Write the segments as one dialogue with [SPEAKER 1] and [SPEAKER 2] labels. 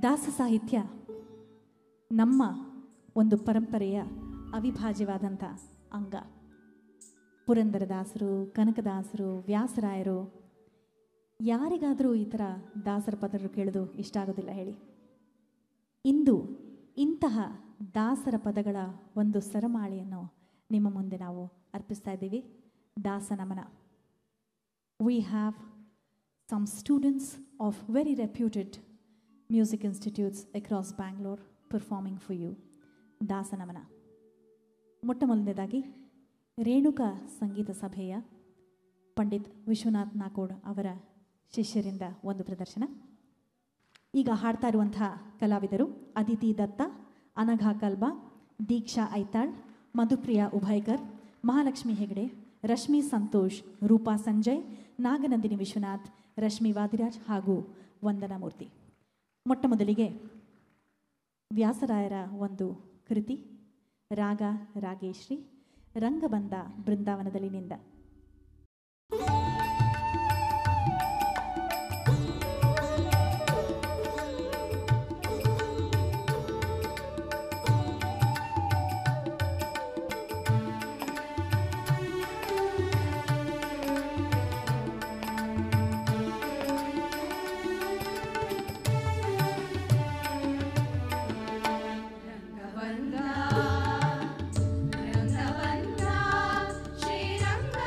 [SPEAKER 1] ದಾಸ ಸಾಹಿತ್ಯ ನಮ್ಮ ಒಂದು ಪರಂಪರೆಯ ಅವಿಭಾಜ್ಯವಾದಂಥ ಅಂಗ. ಪುರಂದರದಾಸರು, ಕನಕದಾಸರು, ವ್ಯಾಸರಾಯರು, ಯಾರಿಗಾದರೂ ಈ ಥರ ದಾಸರ ಪದಗಳು ಕೇಳೋದು ಇಷ್ಟ ಆಗೋದಿಲ್ಲ ಹೇಳಿ. ಇಂದು ಇಂತಹ ದಾಸರ ಪದಗಳ ಒಂದು ಸರಮಾಳೆಯನ್ನು ನಿಮ್ಮ ಮುಂದೆ ನಾವು ಅರ್ಪಿಸ್ತಾ ಇದ್ದೀವಿ. ದಾಸನಮನ. We have some students of very reputed music institutes across Bangalore performing for you. ದಾಸನಮನ. ಮೊಟ್ಟ ಮೊದಲನೇದಾಗಿ ರೇಣುಕಾ ಸಂಗೀತ ಸಭೆಯ ಪಂಡಿತ್ ವಿಶ್ವನಾಥ್ ನಾಕೋಡ್ ಅವರ ಶಿಷ್ಯರಿಂದ ಒಂದು ಪ್ರದರ್ಶನ. ಈಗ ಹಾಡ್ತಾ ಇರುವಂತಹ ಕಲಾವಿದರು ಅದಿತಿ ದತ್ತ, ಅನಘಾ ಕಲ್ಬಾ, ದೀಕ್ಷಾ ಐತಾಳ್, ಮಧುಪ್ರಿಯಾ ಉಭಯಕರ್, ಮಹಾಲಕ್ಷ್ಮಿ ಹೆಗಡೆ, ರಶ್ಮಿ ಸಂತೋಷ್, ರೂಪಾ ಸಂಜಯ್, ನಾಗನಂದಿನಿ ವಿಶ್ವನಾಥ್, ರಶ್ಮಿ ವಾದಿರಾಜ್ ಹಾಗೂ ವಂದನಾ ಮೂರ್ತಿ. ಮೊಟ್ಟ ಮೊದಲಿಗೆ ವ್ಯಾಸರಾಯರ ಒಂದು ಕೃತಿ ರಾಗ ರಾಗೇಶ್ರೀ, ರಂಗಬಂಧ ಬೃಂದಾವನದಲ್ಲಿನಿಂದ.
[SPEAKER 2] ರಂಗಬಂಧ ಶ್ರೀರಂಗ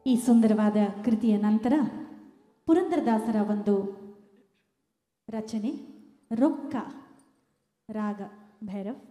[SPEAKER 1] ಈ ಸುಂದರವಾದ ಕೃತಿಯ ನಂತರ ಪುರಂದರದಾಸರ ಒಂದು ರಚನೆ ರೊಕ್ಕ, ರಾಗ ಭೈರವ್.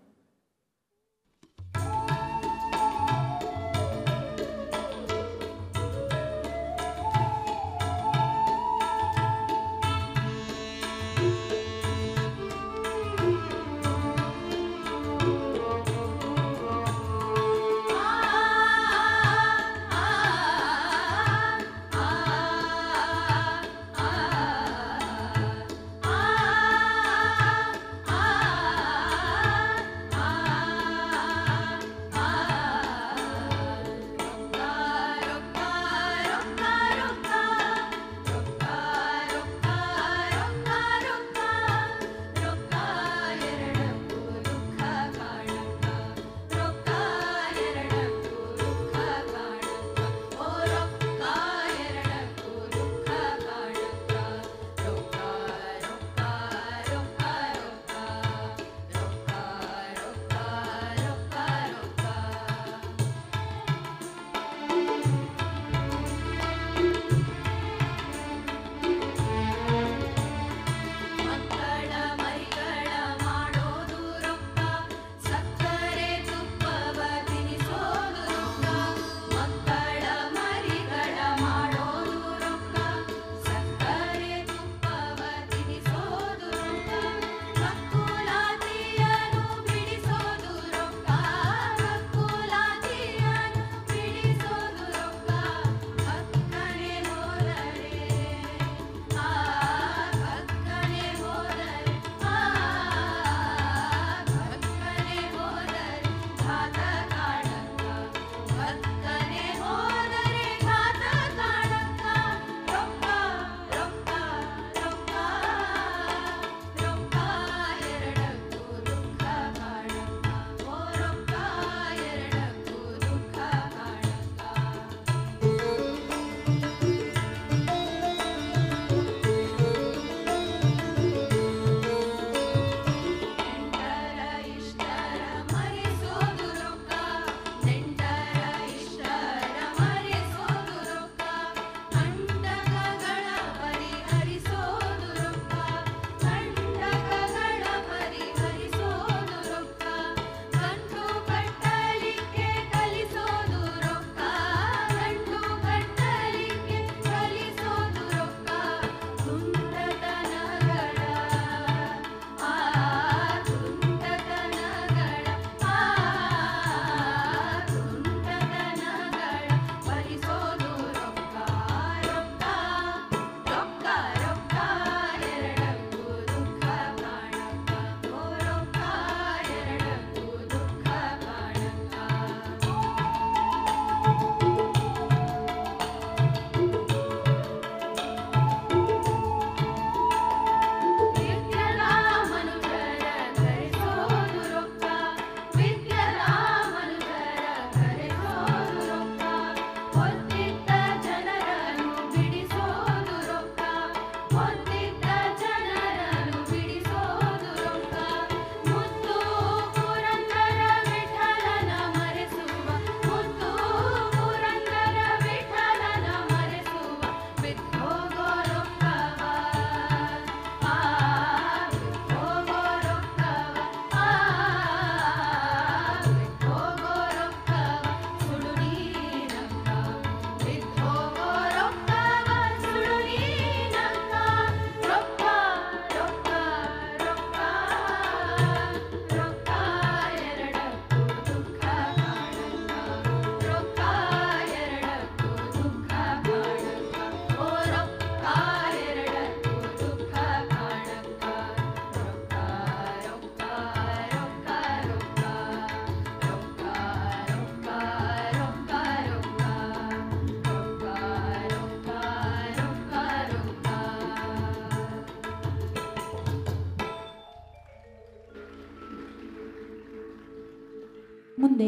[SPEAKER 1] ಮುಂದೆ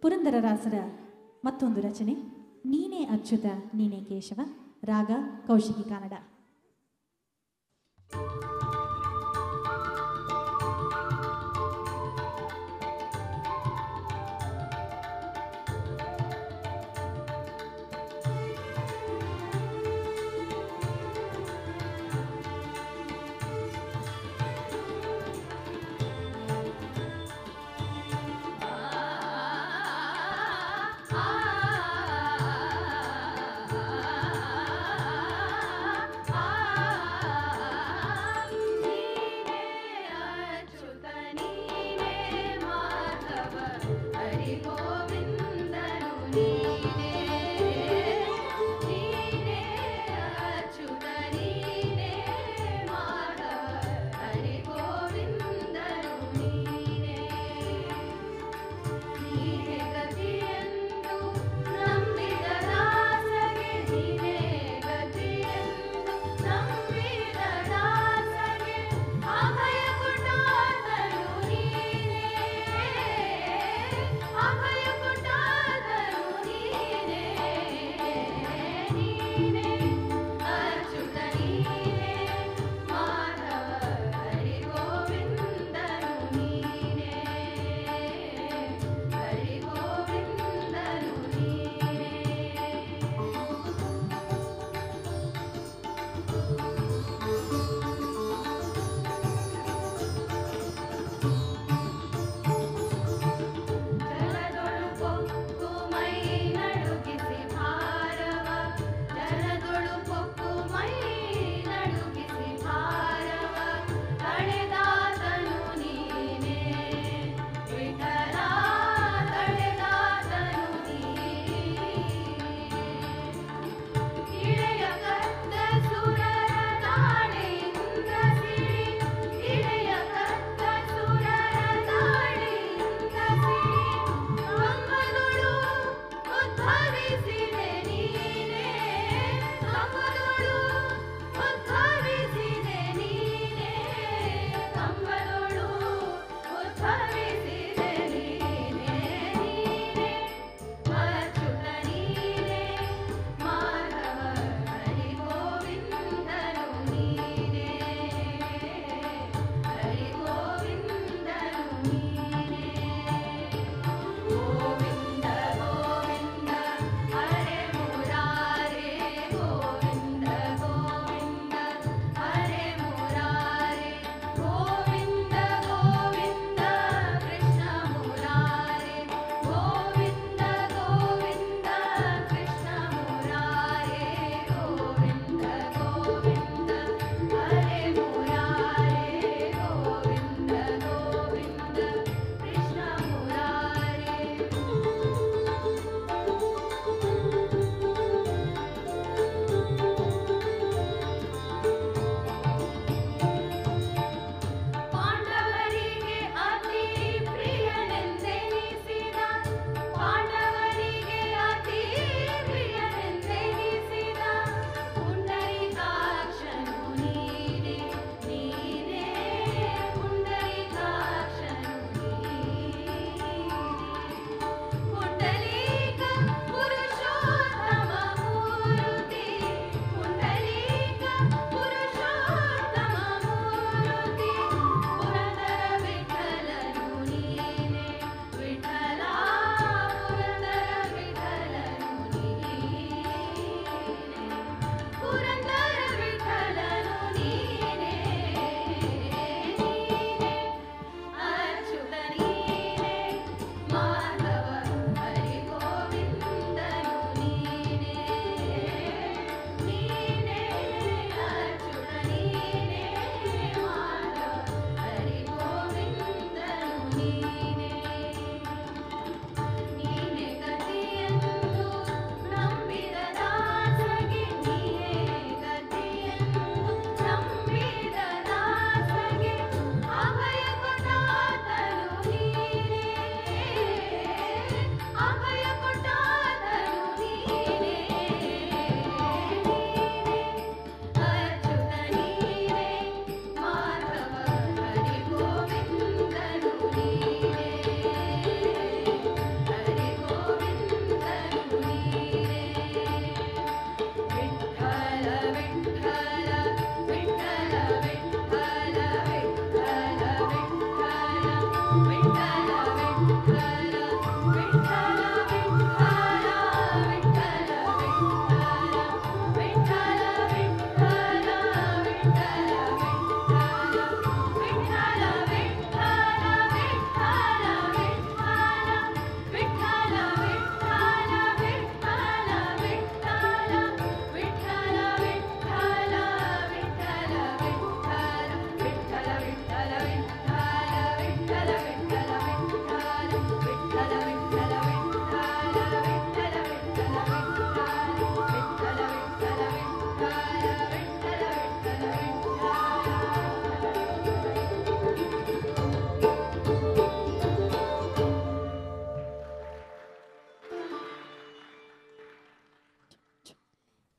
[SPEAKER 1] ಪುರಂದರದಾಸರ ಮತ್ತೊಂದು ರಚನೆ ನೀನೇ ಅಚ್ಯುತ ನೀನೇ ಕೇಶವ, ರಾಗ ಕೌಶಿಕಿ ಕನ್ನಡ.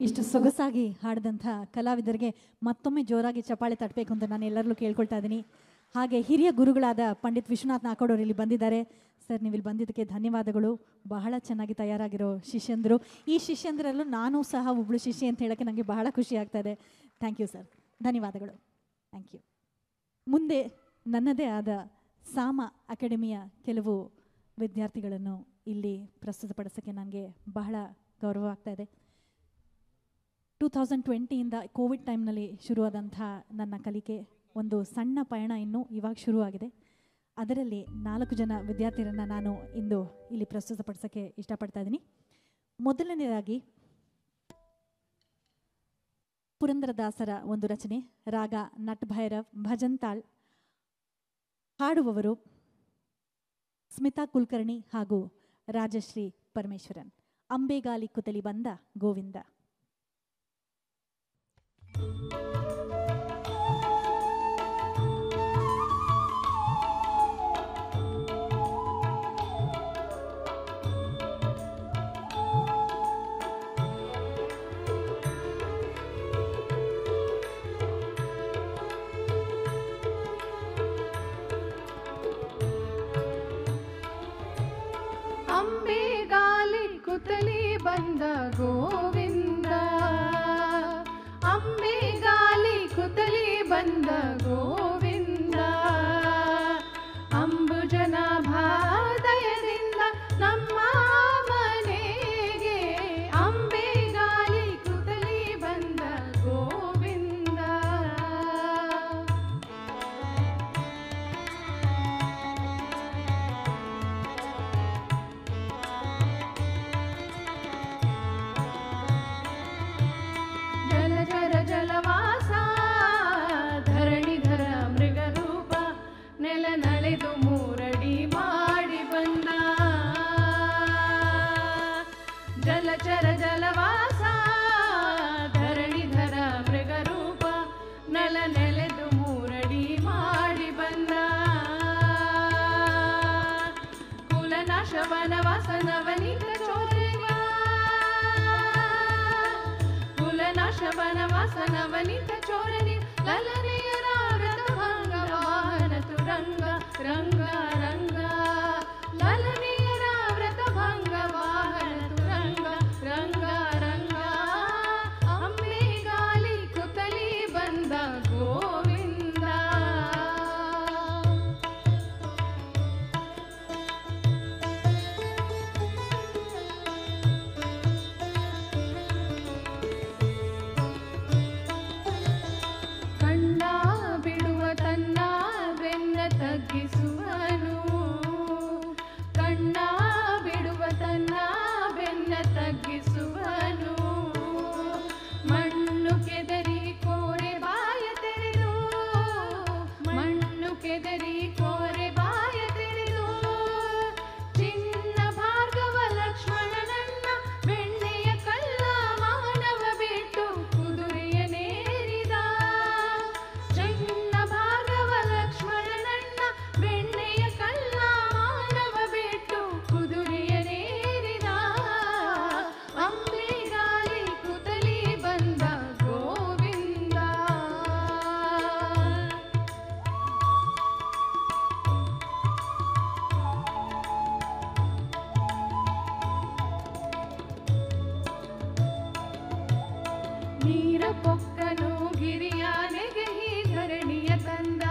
[SPEAKER 1] ಇಷ್ಟು ಸೊಗಸಾಗಿ ಹಾಡಿದಂಥ ಕಲಾವಿದರಿಗೆ ಮತ್ತೊಮ್ಮೆ ಜೋರಾಗಿ ಚಪ್ಪಾಳೆ ತಟ್ಟಬೇಕು ಅಂತ ನಾನು ಎಲ್ಲರಲ್ಲೂ ಕೇಳ್ಕೊಳ್ತಾ ಇದ್ದೀನಿ. ಹಾಗೆ ಹಿರಿಯ ಗುರುಗಳಾದ ಪಂಡಿತ್ ವಿಶ್ವನಾಥ್ ನಾಕೋಡ್ ಅವರು ಇಲ್ಲಿ ಬಂದಿದ್ದಾರೆ. ಸರ್, ನೀವು ಇಲ್ಲಿ ಬಂದಿದ್ದಕ್ಕೆ ಧನ್ಯವಾದಗಳು. ಬಹಳ ಚೆನ್ನಾಗಿ ತಯಾರಾಗಿರೋ ಶಿಷ್ಯಂದರು. ಈ ಶಿಷ್ಯಂದರಲ್ಲೂ ನಾನು ಸಹ ಒಬ್ಬಳು ಶಿಷ್ಯ ಅಂತ ಹೇಳೋಕ್ಕೆ ನನಗೆ ಬಹಳ ಖುಷಿ ಆಗ್ತಾ ಇದೆ. ಥ್ಯಾಂಕ್ ಯು ಸರ್, ಧನ್ಯವಾದಗಳು. Thank you. ಮುಂದೆ ನನ್ನದೇ ಆದ ಸಾಮ ಅಕಾಡೆಮಿಯ ಕೆಲವು ವಿದ್ಯಾರ್ಥಿಗಳನ್ನು ಇಲ್ಲಿ ಪ್ರಸ್ತುತಪಡಿಸೋಕ್ಕೆ ನನಗೆ ಬಹಳ ಗೌರವ ಆಗ್ತಾ ಇದೆ. 2020ಇಂದ ಕೋವಿಡ್ ಟೈಮ್ನಲ್ಲಿ ಶುರುವಾದಂಥ ನನ್ನ ಕಲಿಕೆ ಒಂದು ಸಣ್ಣ ಪಯಣ ಇನ್ನೂ ಇವಾಗ ಶುರುವಾಗಿದೆ. ಅದರಲ್ಲಿ 4 ಜನ ವಿದ್ಯಾರ್ಥಿಯರನ್ನು ನಾನು ಇಂದು ಇಲ್ಲಿ ಪ್ರಸ್ತುತಪಡಿಸೋಕ್ಕೆ ಇಷ್ಟಪಡ್ತಾ ಇದ್ದೀನಿ. ಮೊದಲನೇದಾಗಿ ಪುರಂದರದಾಸರ ಒಂದು ರಚನೆ, ರಾಗ ನಟ್ ಭೈರವ್, ಭಜನ್ ತಾಳ್. ಹಾಡುವವರು ಸ್ಮಿತಾ ಕುಲಕರ್ಣಿ ಹಾಗೂ ರಾಜಶ್ರೀ ಪರಮೇಶ್ವರನ್. ಅಂಬೆಗಾಲಿ ಕುತಲಿ ಬಂದ ಗೋವಿಂದ.
[SPEAKER 2] ಅಂಬೆಗಾಲಿ ಕುತಲಿ ಬಂದ ಗೋವಿಂದ, ಅಂಬೆಗಾಲಿ ಕುತಲಿ ಬಂದ ಗೋವಿಂದ, ಅಂಬುಜನ ಭಾದಯದಿಂದ ನಮ್ಮ ಮನೆಗೆ ಅಂಬೆಗಾಲಿ ಕುತಲಿ ಬಂದ ಗೋವಿಂದ. ಜಲಚರ ಜಲವಾಸ ಧರಣಿಧರ ಮೃಗರೂಪ ನೆಲ ನಳೆದು ಮೂರಡಿ ಮಾಡಿ ಬಂದ. ಜಲಚರ ಜಲವಾಸ ಧರಣಿಧರ ಮೃಗರೂಪ ನೆಲ ನೆಲೆದು ಮೂರಡಿ ಮಾಡಿ ಬಂದ. ಕುಲನಾಶ ವನವಾಸ ನವನೀತ ಚೋರವ, ಕುಲನಾಶ ವನವಾಸ ನವನೀತ ಚೋರನಿ ಲಲನೆಯರ ವ್ರತಭಂಗ ವಾಹನ ತುರಂಗ ರಂಗ ರಂಗ. ಲಲನೆಯರ ವ್ರತಭಂಗ ವಾಹನ ತುರಂಗ ರಂಗ ರಂಗ. ಅಂಬೆಗಾಲಿ ಕುತಲಿ ಬಂದ ಗೋವಿಂದ. ಕಣ್ಣ ಬಿಡುವ ತನ್ನ ಬೆನ್ನ ತಗ್ಗಿಸುವನು, ಕಣ್ಣ ಬಿಡುವ ತನ್ನ ಬೆನ್ನ ತಗ್ಗಿಸುವನು. ಮಣ್ಣು ಕೆದರಿ ಕೋರೆ ಬಾಯ ತೆರೆದು, ಮಣ್ಣು ಕೆದರಿ ಕೋರೆ ಬಾಯ ತೆರೆದು. ಚಿನ್ನ ಭಾರ್ಗವ ಲಕ್ಷ್ಮಣನನ್ನ ಬೆಣ್ಣೆಯ ಕಲ್ಲ ಮಾನವ ಬಿಟ್ಟು ಕುದುರೆಯನೇರಿದ. ಚಿನ್ನ ಭಾರ್ಗವ ಲಕ್ಷ್ಮಣನನ್ನ ಬೆಣ್ಣೆಯ ಕಲ್ಲ ಮಾನವ ಬಿಟ್ಟು ಕುದುರೆಯನೇರಿದ. ಅಂಬೆಗಾಲಿ ಕುತಲಿ ಬಂದ ಗೋವಿಂದ. ನೀರ ಪೊಕ್ಕನು ಗಿರಿಯ ನೆಗೆಹಿ ಧರಣಿಯ ತಂದ,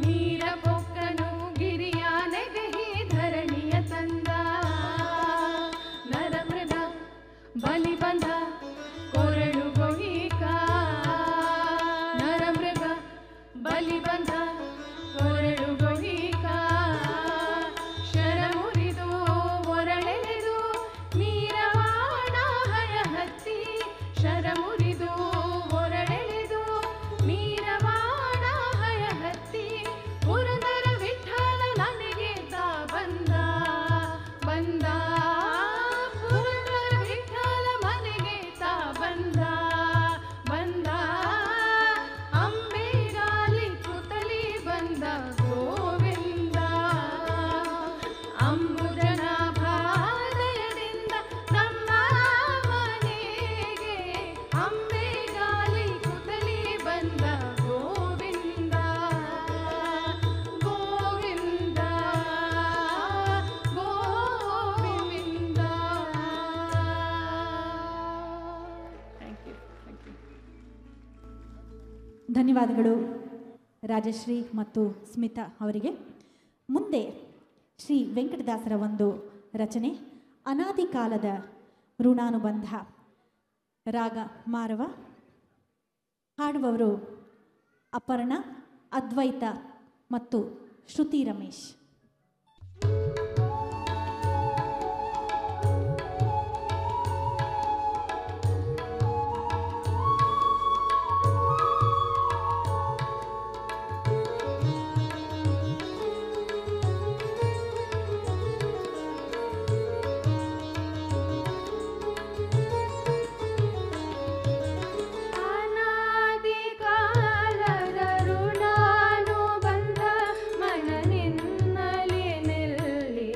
[SPEAKER 2] ನೀರ ಪೊಕ್ಕನು ಗಿರಿಯ ನೆಗೆಹಿ ಧರಣಿಯ ತಂದ. ನರಮೃಗ ಬಲಿ ಬಂದ ಕೊರಳು ಗೊಹಿಕ, ನರಮೃಗ ಬಲಿ ಬಂದ ಕೊರಳು ಗೊಹಿಕ. ಶರ ಮುರಿದು ಒರಳೆಳೆದು ನೀರವಾಣ ಹಯ ಹತ್ತಿ, ಶರ ಮುರಿದು ಒರಳೆಳೆದು ನೀರವಾಣ ಹಯ ಹತ್ತಿ. ಪುರಂದರ ವಿಠ್ಠಲ ನನಗೆ ತಾ ಬಂದ ಬಂದ, ಪುರಂದರ ವಿಠ್ಠಲ ಮನೆಗೆ ತಾ ಬಂದ ಬಂದ. ಅಂಬೆಗಾಲಿ ಕುತಲಿ
[SPEAKER 1] ಧನ್ಯವಾದಗಳು ರಾಜಶ್ರೀ ಮತ್ತು ಸ್ಮಿತಾ ಅವರಿಗೆ. ಮುಂದೆ ಶ್ರೀ ವೆಂಕಟದಾಸರ ಒಂದು ರಚನೆ ಅನಾದಿ ಕಾಲದ ಋಣಾನುಬಂಧ, ರಾಗ ಮಾರವ. ಹಾಡುವವರು ಅಪರ್ಣ, ಅದ್ವೈತ ಮತ್ತು ಶ್ರುತಿ ರಮೇಶ್.
[SPEAKER 2] ಮನ ನಿನ್ನಲಿ ನಿಲ್ಲಿ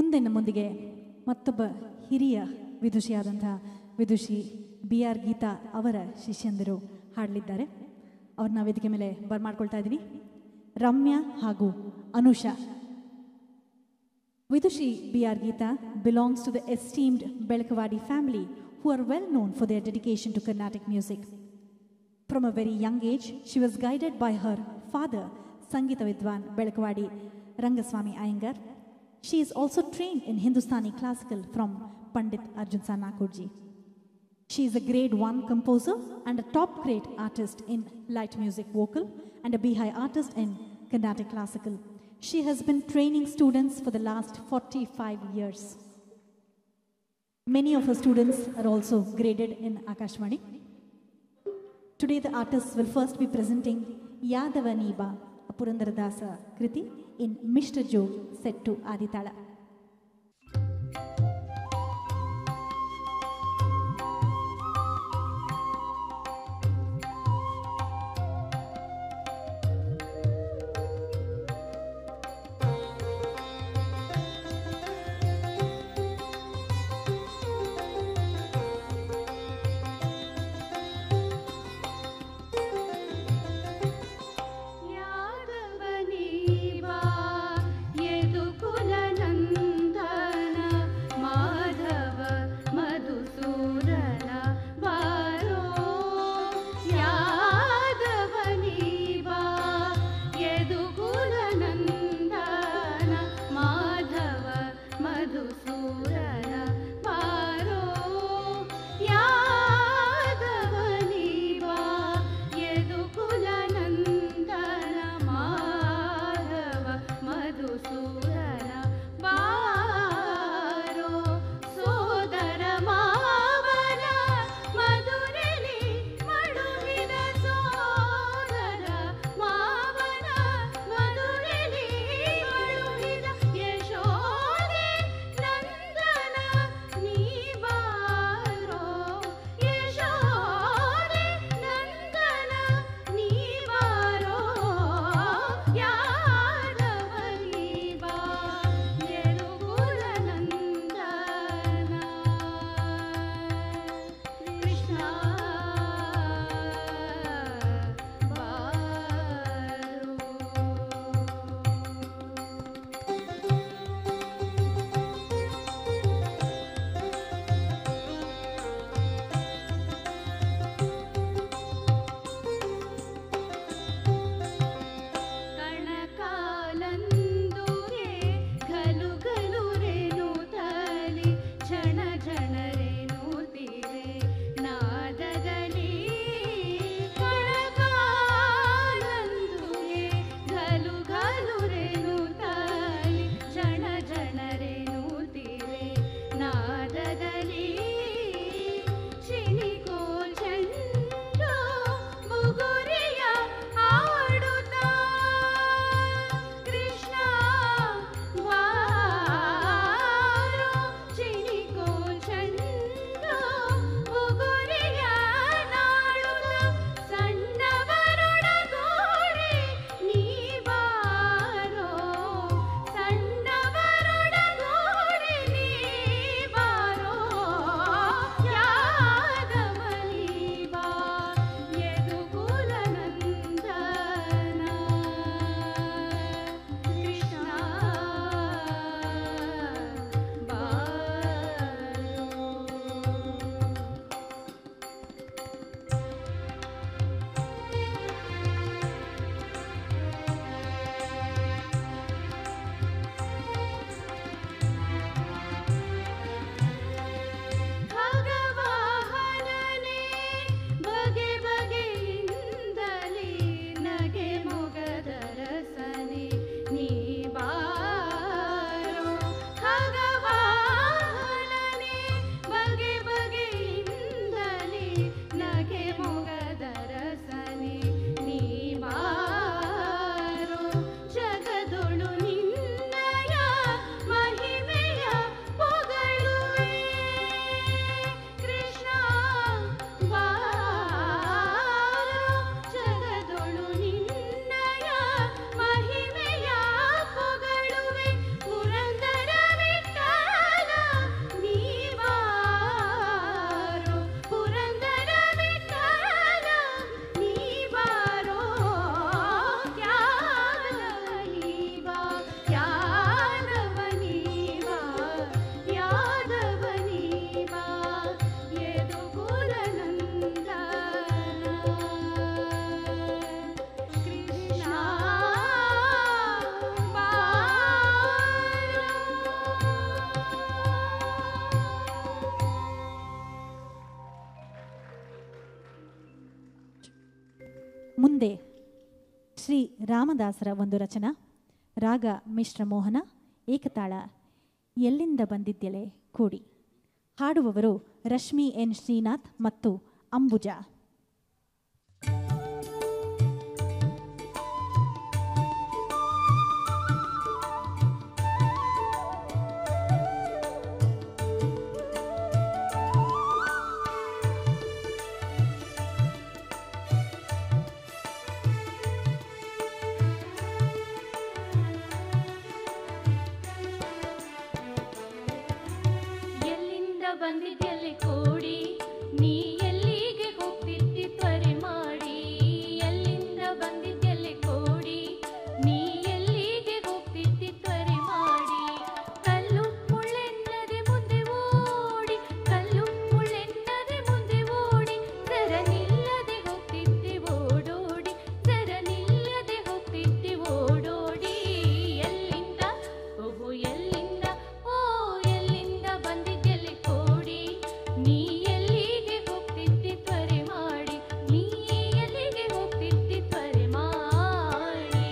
[SPEAKER 1] ಮುಂದೆ ನಮ್ಮೊಂದಿಗೆ ಮತ್ತೊಬ್ಬ ಹಿರಿಯ ವಿದುಷಿಯಾದಂತಹ ವಿದುಷಿ BR ಗೀತಾ ಅವರ ಶಿಷ್ಯಂದಿರು ಹಾಡಲಿದ್ದಾರೆ. ಅವ್ರನ್ನ ವೇದಿಕೆ ಮೇಲೆ ಬರ್ಮಾಡ್ಕೊಳ್ತಾ ಇದ್ದೀನಿ. ರಮ್ಯಾ ಹಾಗೂ Anusha. Vidushi BR Geeta belongs to the esteemed Belkavadi family who are well known for their dedication to Carnatic music. From a very young age, she was guided by her father, Sangeeta Vidwan Belkavadi Rangaswamy Iyengar. She is also trained in Hindustani classical from Pandit Arjun Sanakurji. She is a grade 1 composer and a top grade artist in light music vocal and a Bihai artist in Carnatic classical. She has been training students for the last 45 years. Many of her students are also graded in Akashvani. Today the artists will first be presenting Yadavaniba, a Purandaradasa Kriti in Mishra Jog set to Aditala.
[SPEAKER 2] ಯಾದವನೀವಾ ಯದುಕುಲ ನಂದನ
[SPEAKER 1] ಮುಂದೆ ಶ್ರೀ ರಾಮದಾಸರ ಒಂದು ರಚನಾ, ರಾಗ ಮಿಶ್ರ ಮೋಹನ, ಏಕತಾಳ ಎಲ್ಲಿಂದ ಬಂದಿದ್ದೆಲೆ ಕೂಡಿ. ಹಾಡುವವರು Rashmi N Srinath ಮತ್ತು ಅಂಬುಜಾ.
[SPEAKER 2] ಬಂದಿದ್ದೆಲ್ಲಿ ಕೋಡಿ ನೀ ಎಲ್ಲಿಗೆ ಹೋಗ್ತಿದ್ದಿ ತ್ವರೆ ಮಾಡಿ. ಎಲ್ಲಿಂದ ಬಂದಿದ್ದೆಲ್ಲಿ ಕೋಡಿ ನೀ ಎಲ್ಲಿಗೆ ಹೋಗ್ತಿದ್ದಿ ತ್ವರೆ ಮಾಡಿ. ಕಲ್ಲು ಮುಳ್ಳೆನ್ನದೆ ಮುಂದೆ ಓಡಿ, ಕಲ್ಲು ಮುಳ್ಳೆನ್ನದೆ ಮುಂದೆ ಓಡಿ, ಸರ ನಿಲ್ಲದೆ ಹೋಗ್ತಿದ್ದಿ ಓಡೋಡಿ, ಸರ ನಿಲ್ಲದೆ ಹೋಗ್ತಿದ್ದಿ ಓಡೋಡಿ. ಎಲ್ಲಿಂದ ಓಹೋ ಎಲ್ಲಿಂದ ಓ ಎಲ್ಲಿಂದ ಬಂದಿದ್ದೆಲ್ಲಿ ಕೋಡಿ ನೀ ಎಲ್ಲಿಗೆ ಹೋಗ್ತಿದ್ದಿ ತ್ವರೆ ಮಾಡಿ, ನೀ ಎಲ್ಲಿಗೆ ಹೋಗ್ತಿದ್ದಿ ತ್ವರೆ ಮಾಡಿ.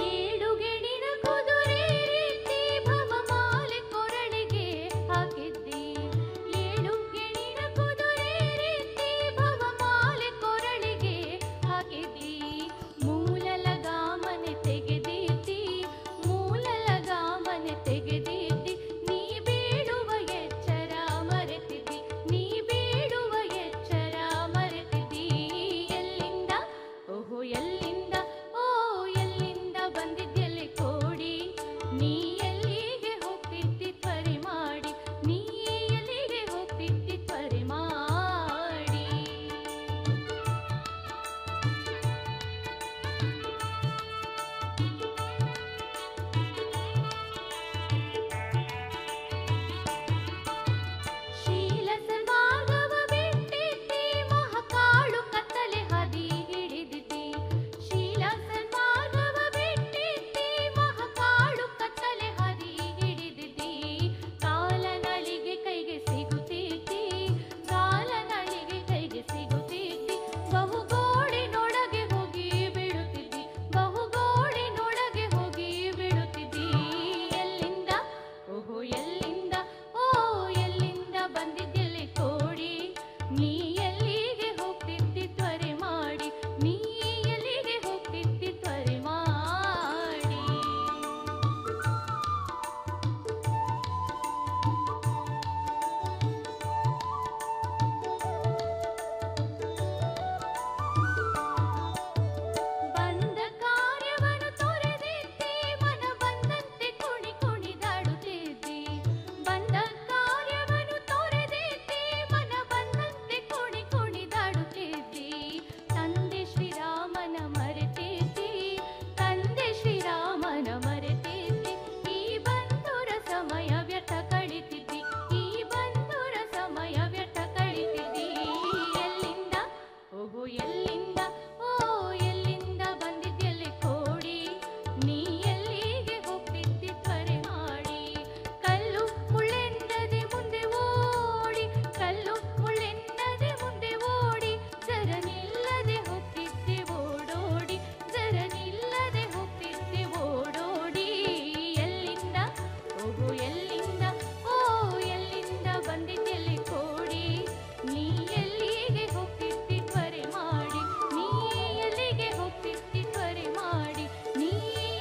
[SPEAKER 2] ಏಳು ಗೆಣಿನ ಕುದುರೆ ರೀತಿ ಭವಮಾಲೆ ಕೊರಳಿಗೆ ಹಾಕಿದ್ದಿ, ಏಳು ಗೆಣಿನ ಕುದುರೆ ರೀತಿ ಭವಮಾಲೆ ಕೊರಳಿಗೆ ಹಾಕಿದ್ದಿ. ಮೂಲಲಗಾಮನೆ ತೆಗೆದಿದ್ದಿ, ಮೂಲಲಗಾಮನೆ ತೆಗೆದಿದ್ದಿ, ನೀ ಬೇಡುವ ಎಚ್ಚರ ಮರೆತಿದ್ದಿ, ನೀ ಬೇಡುವ ಎಚ್ಚರ ಮರೆತಿದ್ದಿ. ಎಲ್ಲಿಂದ ಓಹೋ ಎಲ್ಲಿಂದ ಓ ಎಲ್ಲಿಂದ ಬಂದಿದ್ದೆಲ್ಲಿ ಕೋಡಿ ನೀ ಎಲ್ಲಿಗೆ ಹೋಗ್ತಿದ್ದಿ ತ್ವರೆ ಮಾಡಿ, ನೀ ಎಲ್ಲಿಗೆ ಹೋಗ್ತಿದ್ದಿ ತ್ವರೆ ಮಾಡಿ. ಶೀಲ ಸನ್ಮಾರ್ಗವ ಬಿಟ್ಟಿದ್ದಿ, ಮಹಾಕಾಳು ಕತ್ತಲೆ ಹಾದಿ ಹಿಡಿದಿದ್ದಿ. ಶೀಲ ಸನ್ಮಾರ್ಗವ ಬಿಟ್ಟಿದ್ದಿ, ಮಹಾಕಾಳು ಕತ್ತಲೆ ಹಾದಿ ಹಿಡಿದಿದ್ದಿ. ಕಾಲನಳಿಗೆ ಕೈಗೆ ಸಿಗುತ್ತಿದ್ದಿ, ಕಾಲನಳಿಗೆ ಕೈಗೆ ಸಿಗುತ್ತಿದ್ದಿ. ಬಹುಗೋಡಿನೊಳಗೆ ಹೋಗಿ ಬೀಳುತ್ತಿದ್ದಿ, ಬಹುಗೋಡಿನೊಳಗೆ ಹೋಗಿ ಬೀಳುತ್ತಿದ್ದಿ. ಎಲ್ಲಿಂದ ಓಹೋ ಎಲ್ಲಿಂದ ಓ ಎಲ್ಲಿಂದ ಬಂದಿದ್ದೆಲ್ಲಿ ಕೋಡಿ ನೀ ಎಲ್ಲಿಗೆ ಹೋಗ್ತಿದ್ದಿ ತ್ವರೆ ಮಾಡಿ, ನೀ ಎಲ್ಲಿಗೆ ಹೋಗ್ತಿದ್ದಿ ತ್ವರೆ ಮಾಡಿ. ಬಂದ ಕಾರ್ಯವನ್ನು ತೊರೆದಿದ್ದಿ, ಮನ ಬಂದಂತೆ ಕುಣಿ ಕುಣಿದಾಡುತ್ತಿದ್ದಿ. ಬಂದ ಕಾರ್ಯವನ್ನು ತೊರೆದಿದ್ದಿ, ಮನ ಬಂದಂತೆ ಕುಣಿ ಕುಣಿದಾಡುತ್ತಿದ್ದಿ. ತಂದೆ ಶ್ರೀರಾಮನ ಮರೆತಿದ್ದಿ, ತಂದೆ ಶ್ರೀರಾಮನ ಮರೆತಿದ್ದಿ. ಈ ಬಂಧುರ ಸಮಯ ವ್ಯರ್ಥ ಕಳಿತಿದ್ದಿ, ಈ ಬಂಧುರ ಸಮಯ ವ್ಯರ್ಥ ಕಳಿತಿದ್ದಿ. ಎಲ್ಲಿಂದ ಓಹೋ ಎಲ್ಲಿಂದ ಓ ಎಲ್ಲಿಂದ ಬಂದಿದ್ದೆಲ್ಲಿ ಕೋಡಿ ನೀ ಎಲ್ಲಿಗೆ ಹೋಗ್ತಿದ್ದಿ ತ್ವರೆ ಮಾಡಿ. ಕಲ್ಲು ಮುಳ್ಳೆನ್ನದೆ ಮುಂದೆ ಓಡಿ, ಕಲ್ಲು ಮುಳ್ಳೆನ್ನದೆ ಮುಂದೆ ಓಡಿ, ಜರ ನಿಲ್ಲದೆ ಹೋಗ್ತಿದ್ದಿ ಓಡೋಡಿ, ಜರ ನಿಲ್ಲದೆ ಹೋಗ್ತಿದ್ದಿ ಓಡೋಡಿ. ಎಲ್ಲಿಂದ ಓಹೋ ಎಲ್ಲಿಂದ ಓ ಎಲ್ಲಿಂದ ಬಂದಿದ್ದೆಲ್ಲಿ ಕೋಡಿ ನೀ ಎಲ್ಲಿಗೆ ಹೋಗ್ತಿದ್ದಿ ತ್ವರೆ ಮಾಡಿ, ನೀ ಎಲ್ಲಿಗೆ ಹೋಗ್ತಿದ್ದಿ ತ್ವರೆ ಮಾಡಿ, ನೀ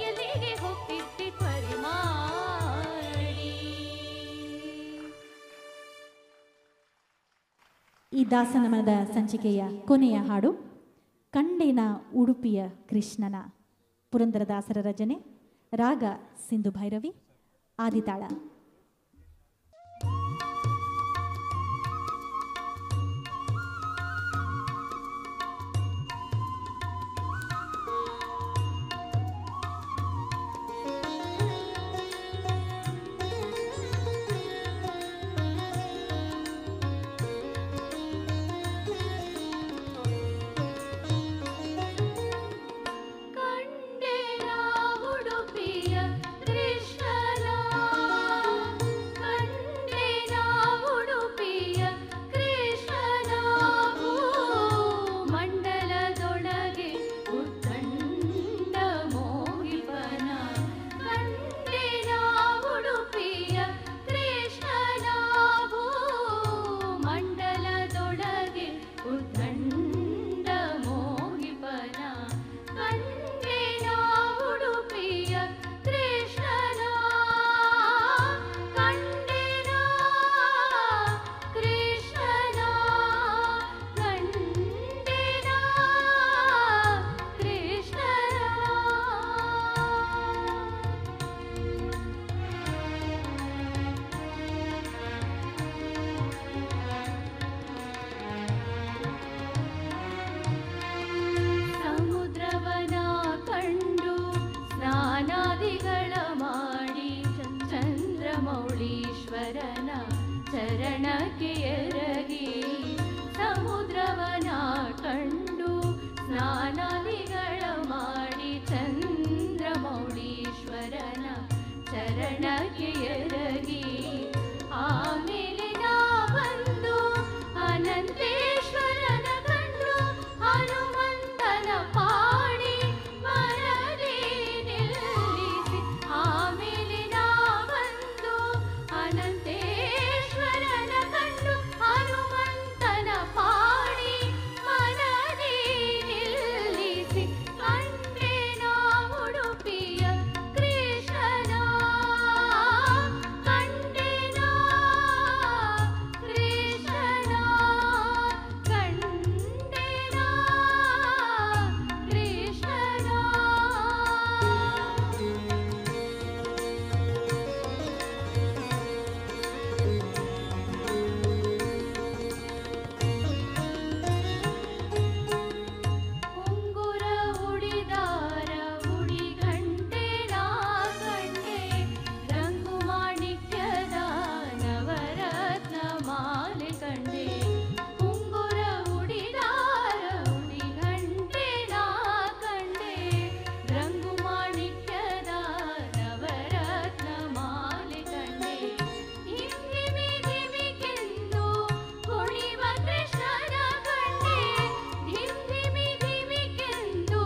[SPEAKER 2] ಎಲ್ಲಿಗೆ ಹೋಗ್ತಿದ್ದಿ ತ್ವರೆ ಮಾಡಿ.
[SPEAKER 1] ಈ ದಾಸನಮನದ ಸಂಚಿಕೆಯ ಕೊನೆಯ ಹಾಡು ಕಂಡೆನ ಉಡುಪಿಯ ಕೃಷ್ಣನ. ಪುರಂದರದಾಸರ ರಚನೆ, ರಾಗ ಸಿಂಧು ಭೈರವಿ, ಆದಿತಾಳ.
[SPEAKER 2] ಕಂಡೆನ ಉಡುಪಿಯ ಶರಣಕ್ಕೆ ಎರಗಿ ಸಮುದ್ರವನ ಕಂಡು ಸ್ನಾನಾದಿಗಳ ಮಾಡಿ ಚಂದ್ರಮೌಳೀಶ್ವರನ ಚರಣಕ್ಕೆ ಎರಗಿ ಆಮೇಲೆ ನಾ ಬಂದು ಅನಂತೇಶ್ವರನ ಕಂಡು ಹನುಮಂತನ ಪಾಡಿ ಮನದಿ ನಿಲ್ಲಿಸಿ ಆಮೇಲೆ ನಾ ಬಂದು ಅನಂತೇಶ್ವರನ ಕಂಡು ಹನುಮಂತನ ಪಾಡಿ ಮನದಿ ನಿಲ್ಲಿಸಿ ಕಂಡೆ ನಾ ಉಡುಪಿಯ ಕೃಷ್ಣನ ಕಂಡೆ ನಾ ಕೃಷ್ಣನ ಕಂಡೆ ನಾ ಕೃಷ್ಣನ. ಉಂಗುರ ಉಡಿದಾರ ಉಡಿಗಂಟೆ ನಾ ಕಂಡೆ ರಂಗು ಮಾಣಿಕ್ಯದ ನವರತ್ನ ಮಾಲೆ ಕಂಡೆ ಉಂಗುರ ಉಡಿದಾರ ಉಡಿಗಂಟೆ ನಾ ಕಂಡೆ ರಂಗು ಮಾಣಿಕ್ಯದ ನವರತ್ನ ಮಾಲೆ ಕಂಡೆ ಧಿಮ್ಧಿಮಿ ಧಿಮಿಕೆಂದು ಕುಣಿವ ಕೃಷ್ಣನ ಕಂಡೆ ಧಿಮ್ಧಿಮಿ ಧಿಮಿಕೆಂದು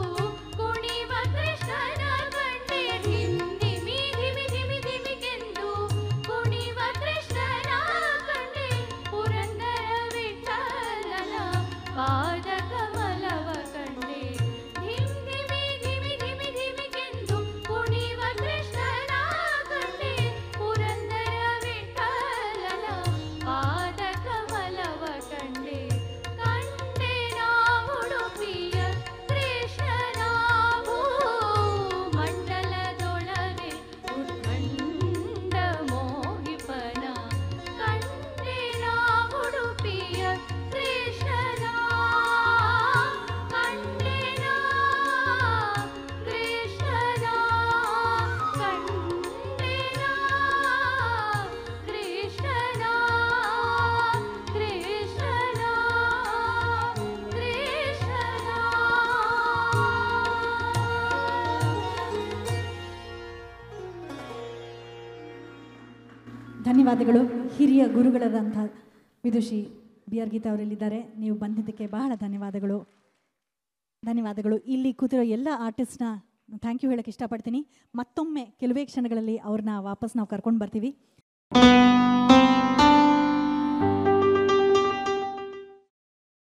[SPEAKER 2] ಕುಣಿವ ಕೃಷ್ಣನ ಕಂಡೆ ಧಿಮ್ಧಿಮಿ ಧಿಮಿ ಧಿಮಿ ಧಿಮಿಕೆಂದು ಕುಣಿವ ಕೃಷ್ಣನ ಕಂಡೆ ಪುರಂದರ ವಿಠಲನ ಪಾದ ಕಮಲವ ಕಂಡೆ ಧಿಮ್ಧಿಮಿ ಧಿಮಿ ಧಿಮಿ ಧಿಮಿಕೆಂದು ಕುಣಿವ ಕೃಷ್ಣನ ಕಂಡೆ ಪುರಂದರ ವಿಠಲನ ಪಾದ ಕಮಲವ ಕಂಡೆ ಕಂಡೆ ನಾ ಉಡುಪಿಯ ಕೃಷ್ಣನ ಭೂಮಂಡಲದೊಳಗೆ ಉತ್ಕಂಡ ಮೋಹಿಪನ ಕಂಡೆ ನಾ ಉಡುಪಿಯ ಕೃಷ್ಣನ ಕಂಡೆ ನಾ ಕೃಷ್ಣನ ಕಂಡೆ ನಾ ಕೃಷ್ಣನ ಕೃಷ್ಣನ
[SPEAKER 1] ಧನ್ಯವಾದಗಳು. ಹಿರಿಯ ಗುರುಗಳಾದಂಥ ವಿದುಷಿ ಬಿ ಆರ್ ಗೀತಾ ಅವರಲ್ಲಿದ್ದಾರೆ. ನೀವು ಬಂದಿದ್ದಕ್ಕೆ ಬಹಳ ಧನ್ಯವಾದಗಳು. ಇಲ್ಲಿ ಕೂತಿರೋ ಎಲ್ಲ ಆರ್ಟಿಸ್ಟ್ನ ಥ್ಯಾಂಕ್ ಯು ಹೇಳಕ್ಕೆ ಇಷ್ಟಪಡ್ತೀನಿ. ಮತ್ತೊಮ್ಮೆ ಕೆಲವೇ ಕ್ಷಣಗಳಲ್ಲಿ ಅವ್ರನ್ನ ವಾಪಸ್ ನಾವು ಕರ್ಕೊಂಡು ಬರ್ತೀವಿ.